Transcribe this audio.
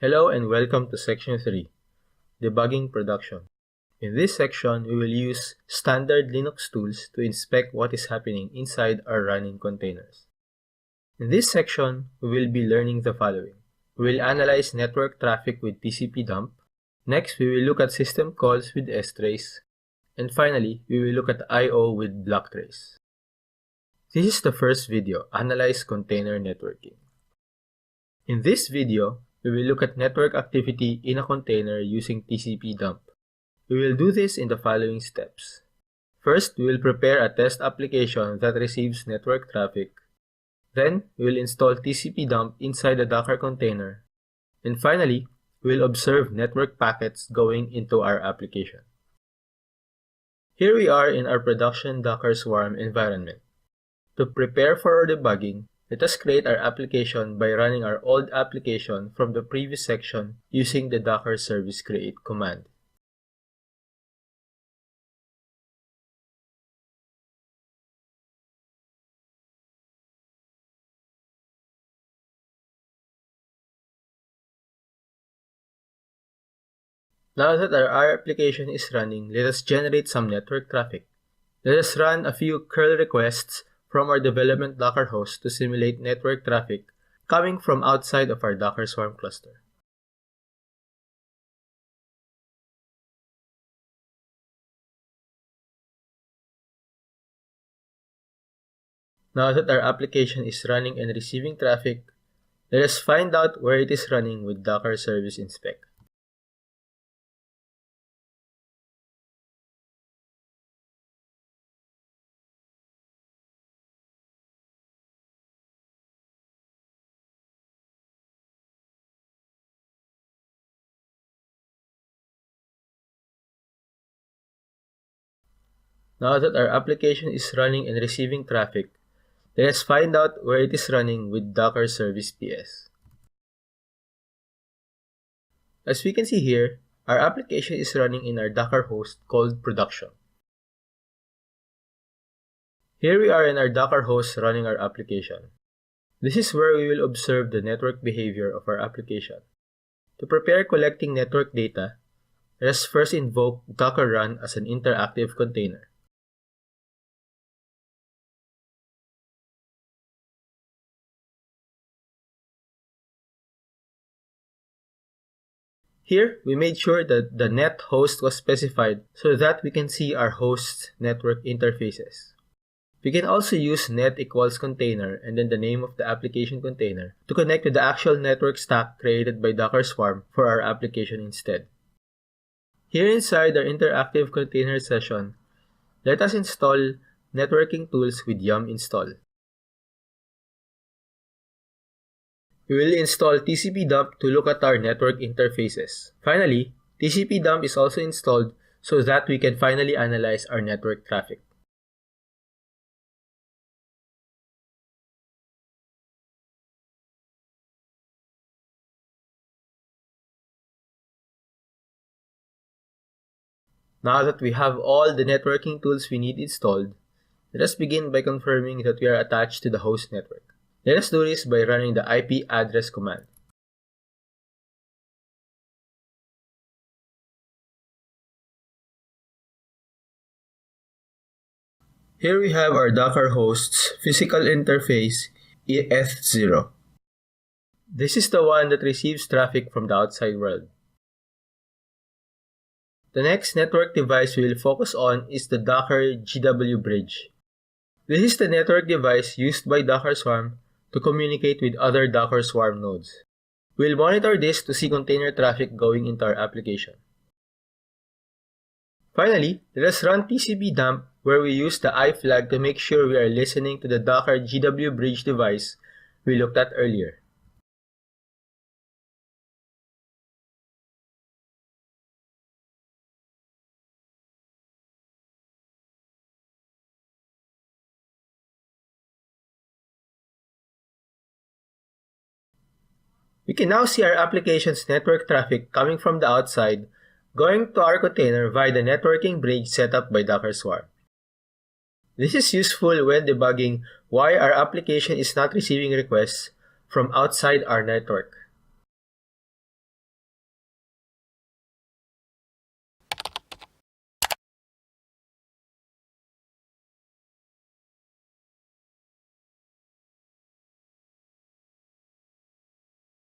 Hello and welcome to Section 3, Debugging Production. In this section, we will use standard Linux tools to inspect what is happening inside our running containers. In this section, we will be learning the following. We will analyze network traffic with PCB Dump. Next, we will look at system calls with strace. And finally, we will look at I/O with block trace. This is the first video, Analyze Container Networking. In this video, we will look at network activity in a container using PCB Dump. We will do this in the following steps. First, we will prepare a test application that receives network traffic. Then, we will install TCP Dump inside the Docker container. And finally, we will observe network packets going into our application. Here we are in our production Docker Swarm environment. To prepare for our debugging, let us create our application by running our old application from the previous section using the docker service create command. Now that our application is running, let us generate some network traffic. Let us run a few curl requests from our development Docker host to simulate network traffic coming from outside of our Docker Swarm cluster. Now that our application is running and receiving traffic, let us find out where it is running with Docker Service Inspect. Now that our application is running and receiving traffic, let us find out where it is running with Docker Service PS. As we can see here, our application is running in our Docker host called Production. Here we are in our Docker host running our application. This is where we will observe the network behavior of our application. To prepare collecting network data, let us first invoke Docker Run as an interactive container. Here, we made sure that the net host was specified so that we can see our host's network interfaces. We can also use net equals container and then the name of the application container to connect to the actual network stack created by Docker Swarm for our application instead. Here inside our interactive container session, let us install networking tools with yum install. We will install TCP Dump to look at our network interfaces. Finally, TCP Dump is also installed so that we can finally analyze our network traffic. Now that we have all the networking tools we need installed, let us begin by confirming that we are attached to the host network. Let us do this by running the IP address command. Here we have our Docker host's physical interface EF0. This is the one that receives traffic from the outside world. The next network device we will focus on is the Docker GW bridge. This is the network device used by Docker Swarm to communicate with other Docker Swarm nodes. We'll monitor this to see container traffic going into our application. Finally, let us run PCB Dump where we use the I flag to make sure we are listening to the Docker GW bridge device we looked at earlier. We can now see our application's network traffic coming from the outside, going to our container via the networking bridge set up by Docker Swarm. This is useful when debugging why our application is not receiving requests from outside our network.